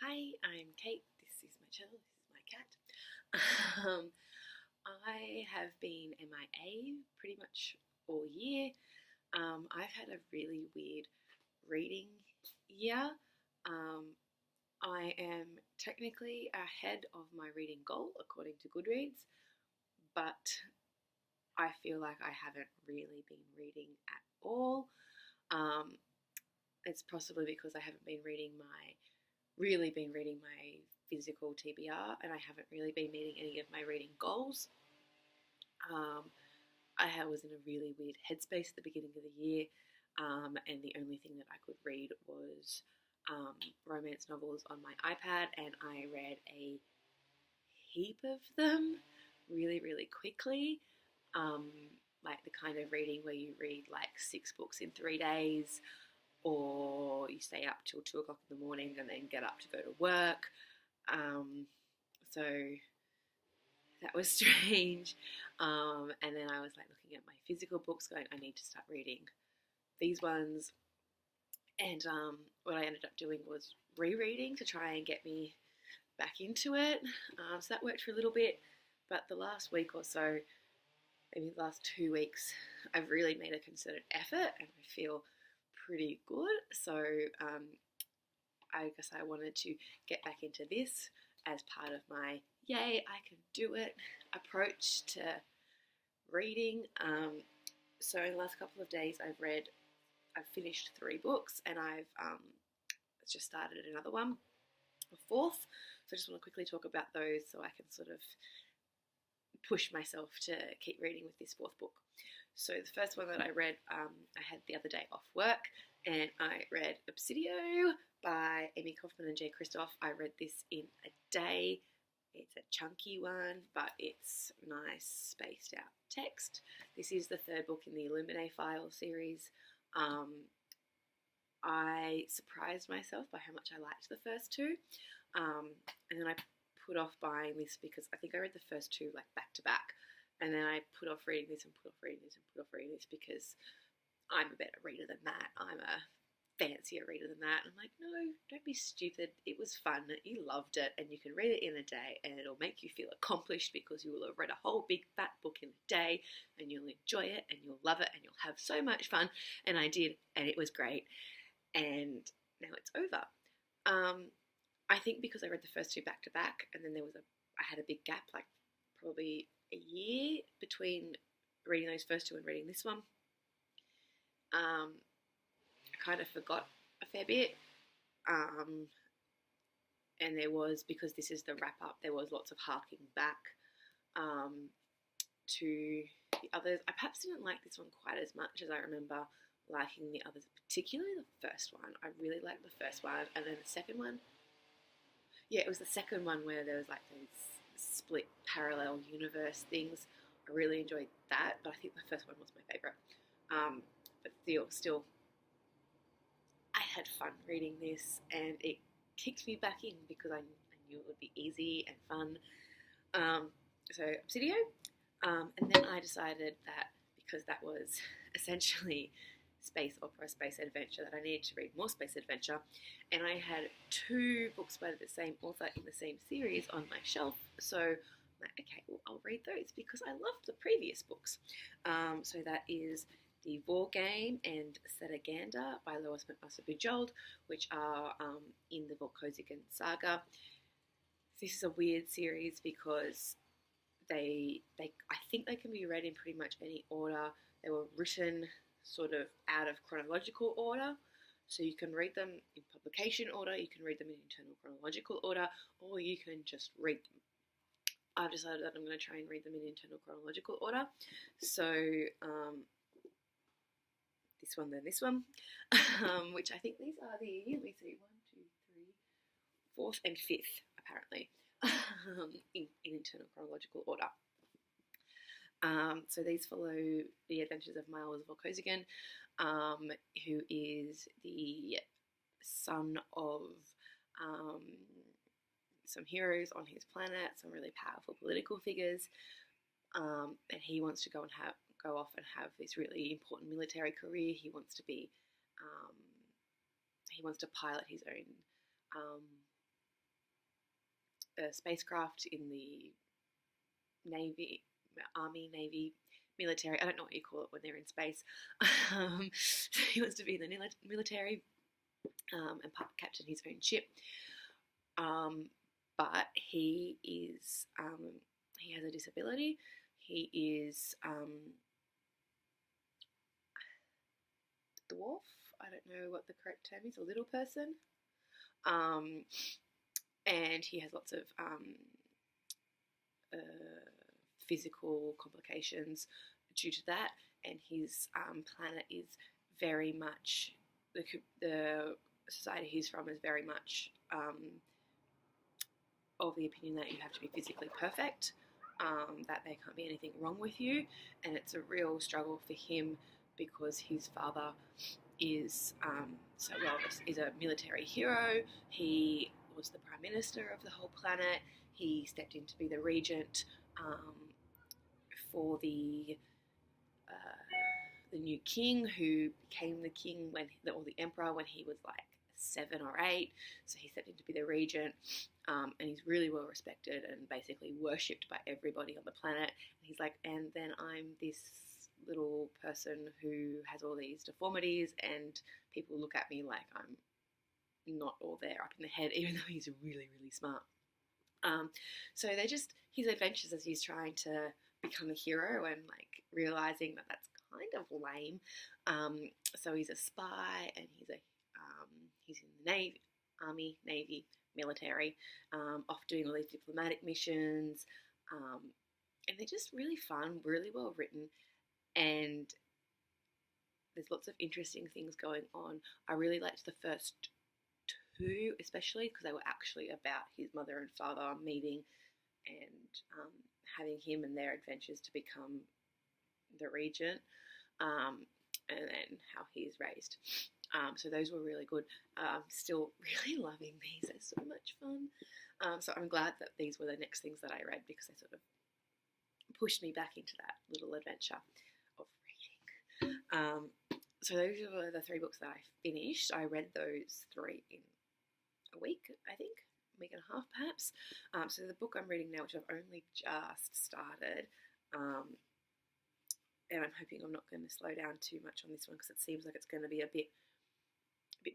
Hi, I'm Kate. This is my channel. This is my cat. Um, I have been MIA pretty much all year. I've had a really weird reading year. Um, I am technically ahead of my reading goal according to Goodreads, but I feel like I haven't really been reading at all. Um, it's possibly because I haven't been really been reading my physical TBR, and I haven't really been meeting any of my reading goals. I was in a really weird headspace at the beginning of the year, and the only thing that I could read was romance novels on my iPad, and I read a heap of them really, really quickly. Like the kind of reading where you read like 6 books in 3 days, or you stay up till 2 o'clock in the morning and then get up to go to work. So that was strange. And then I was like looking at my physical books going, I need to start reading these ones. And what I ended up doing was rereading to try and get me back into it. So that worked for a little bit. But the last week or so, maybe the last 2 weeks, I've really made a concerted effort and I feel pretty good. So I guess I wanted to get back into this as part of my yay, I can do it approach to reading. So in the last couple of days I've finished 3 books, and I've just started another one, a 4th. So I just want to quickly talk about those so I can sort of push myself to keep reading with this 4th book. So the first one that I read, I had the other day off work, and I read Obsidio by Amy Kaufman and Jay Kristoff. I read this in a day. It's a chunky one, but it's nice spaced out text. This is the 3rd book in the Illuminae File series. I surprised myself by how much I liked the first 2, and then I put off buying this because I think I read the first 2 like back to back, and then I put off reading this and put off reading this and put off reading this because I'm a better reader than that. I'm a fancier reader than that. I'm like, no, don't be stupid. It was fun. You loved it, and you can read it in a day, and it'll make you feel accomplished because you will have read a whole big fat book in a day, and you'll enjoy it, and you'll love it, and you'll have so much fun. And I did, and it was great. And now it's over. I think because I read the first 2 back to back, and then I had a big gap, like probably a year between reading those first 2 and reading this one. I kind of forgot a fair bit, and there was, because this is the wrap up, there was lots of harking back to the others. I perhaps didn't like this one quite as much as I remember liking the others, particularly the first one. I really liked the first one, and then the second one, it was the second one where there was like these split parallel universe things. I really enjoyed that, but I think the first one was my favourite. But still, I had fun reading this, and it kicked me back in because I knew it would be easy and fun. So Obsidio, and then I decided that because that was essentially space opera, space adventure, that I needed to read more space adventure, and I had 2 books by the same author in the same series on my shelf, so I'm like, okay, well, I'll read those because I loved the previous books. So that is The War Game and Setaganda by Lois McMaster-Bujold, which are in the Volkozigan saga. This is a weird series because I think they can be read in pretty much any order. They were written sort of out of chronological order, so you can read them in publication order, you can read them in internal chronological order, or you can just read them. I've decided that I'm going to try and read them in internal chronological order, so this one, then this one, which I think these are the, let me see, 1, 2, 3, 4th and 5th, apparently, in internal chronological order. So these follow the adventures of Miles Volkozigan, who is the son of some heroes on his planet, some really powerful political figures, and he wants to go off and have this really important military career. He wants to pilot his own a spacecraft in the Navy, Army, Navy, military. I don't know what you call it when they're in space. So he wants to be in the military and captain his own ship. But he is he has a disability. He is dwarf. I don't know what the correct term is. A little person. And he has lots of physical complications due to that. And his planet is very much the society he's from is very much of the opinion that you have to be physically perfect, that there can't be anything wrong with you, and it's a real struggle for him because his father is is a military hero. He was the prime minister of the whole planet. He stepped in to be the regent for the new king, who became the king or the emperor when he was like 7 or 8. So he stepped in to be the regent, and he's really well respected and basically worshipped by everybody on the planet. And he's like, and then I'm this little person who has all these deformities, and people look at me like I'm not all there up in the head, even though he's really, really smart. So they're just his adventures as he's trying to become a hero and like realizing that that's kind of lame. So he's a spy, and he's in the Navy, Army, Navy, military, off doing all these diplomatic missions, and they're just really fun, really well written, and there's lots of interesting things going on. I really liked the first 2, especially because they were actually about his mother and father meeting and having him and their adventures to become the regent, and then how he's raised. So those were really good. Still really loving these. They're so much fun. So I'm glad that these were the next things that I read, because they sort of pushed me back into that little adventure of reading. So those were the 3 books that I finished. I read those 3 in a week, I think, a week and a half perhaps. So the book I'm reading now, which I've only just started, and I'm hoping I'm not going to slow down too much on this one because it seems like it's going to be a bit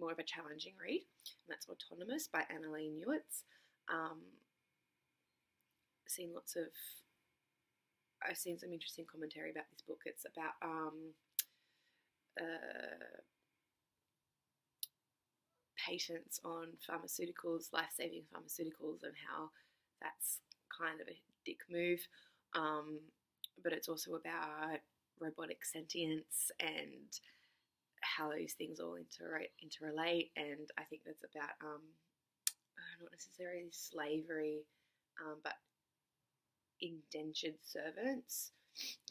more of a challenging read, and that's Autonomous by Annalee Newitz. I've seen some interesting commentary about this book. It's about patents on pharmaceuticals, life-saving pharmaceuticals, and how that's kind of a dick move. But it's also about robotic sentience and how those things all interrelate. And I think that's about not necessarily slavery, but indentured servants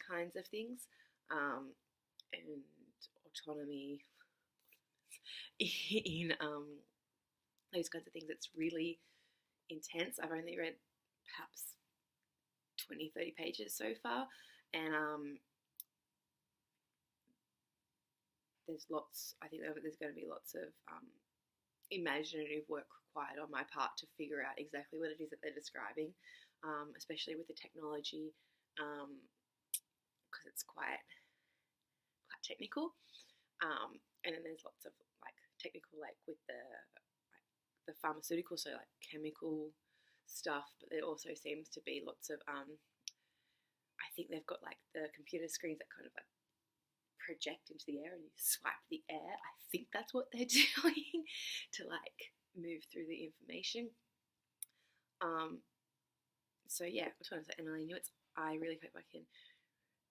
kinds of things, and autonomy in those kinds of things. It's really intense. I've only read perhaps 20-30 pages so far, and I think there's going to be lots of imaginative work required on my part to figure out exactly what it is that they're describing, especially with the technology, because it's quite technical. And then there's lots of like technical, like with the pharmaceutical, so like chemical stuff, but there also seems to be lots of I think they've got like the computer screens that kind of like project into the air and you swipe the air. I think that's what they're doing to like move through the information. So yeah, which one is it? Annalee Newitz. I really hope I can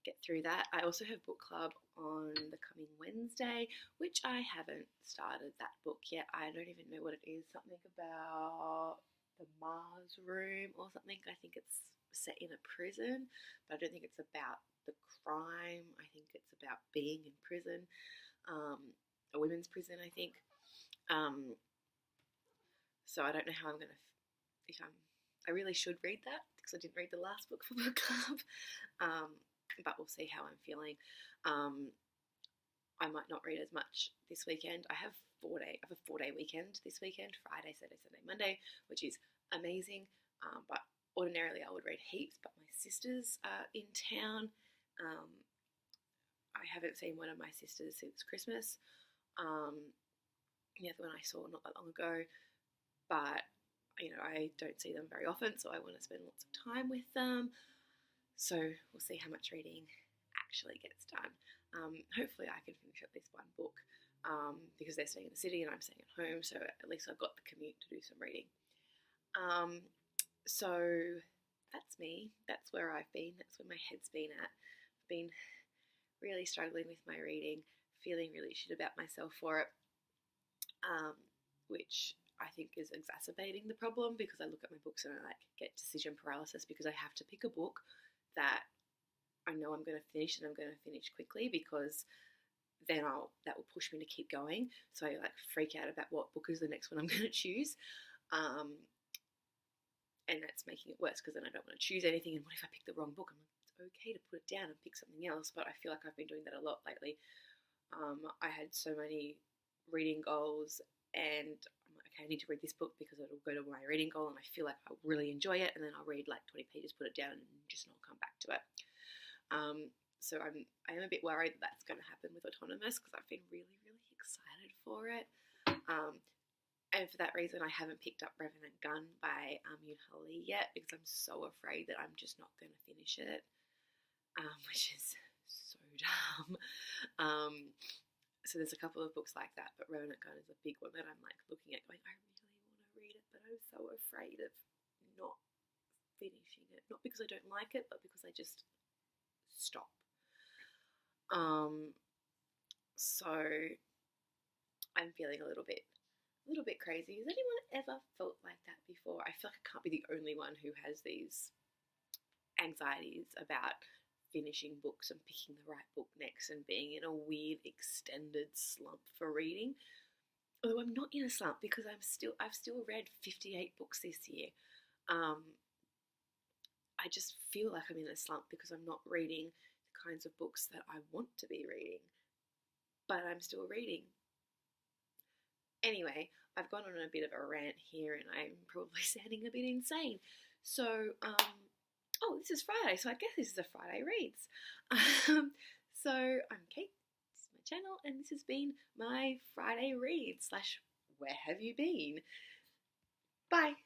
get through that. I also have book club on the coming Wednesday, which I haven't started that book yet. I don't even know what it is. Something about the Mars Room or something. I think it's set in a prison, but I don't think it's about the crime. I think it's about being in prison, a women's prison, I think. So I don't know how I'm going to, I really should read that because I didn't read the last book for book club, but we'll see how I'm feeling. I might not read as much this weekend. I have a 4-day weekend this weekend, Friday, Saturday, Sunday, Monday, which is amazing. but ordinarily I would read heaps, but my sisters are in town. I haven't seen one of my sisters since Christmas. The other one I saw not that long ago, but I don't see them very often, so I want to spend lots of time with them. So we'll see how much reading actually gets done. Hopefully I can finish up this one book because they're staying in the city and I'm staying at home, so at least I've got the commute to do some reading. So that's me. That's where I've been. That's where my head's been at. I've been really struggling with my reading, feeling really shit about myself for it, which I think is exacerbating the problem because I look at my books and I get decision paralysis because I have to pick a book that I know I'm going to finish and I'm going to finish quickly, because then that will push me to keep going. So I freak out about what book is the next one I'm going to choose. And that's making it worse because then I don't want to choose anything. And what if I pick the wrong book? I'm like, it's okay to put it down and pick something else. But I feel like I've been doing that a lot lately. I had so many reading goals and I'm like, okay, I need to read this book because it'll go to my reading goal and I feel like I'll really enjoy it, and then I'll read 20 pages, put it down and just not come back to it. So I am a bit worried that that's going to happen with Autonomous because I've been really, really excited for it. And for that reason, I haven't picked up Revenant Gun by Yoon Lee yet because I'm so afraid that I'm just not going to finish it, which is so dumb. So there's a couple of books like that, but Revenant Gun is a big one that I'm looking at going, I really want to read it, but I'm so afraid of not finishing it. Not because I don't like it, but because I just stop. So I'm feeling a little bit crazy. Has anyone ever felt like that before? I feel like I can't be the only one who has these anxieties about finishing books and picking the right book next and being in a weird extended slump for reading. Although I'm not in a slump because I've still read 58 books this year. I just feel like I'm in a slump because I'm not reading the kinds of books that I want to be reading, but I'm still reading. Anyway, I've gone on a bit of a rant here and I'm probably sounding a bit insane. So, this is Friday, so I guess this is a Friday Reads. So I'm Kate, this is my channel, and this has been my Friday Reads / Where Have You Been? Bye.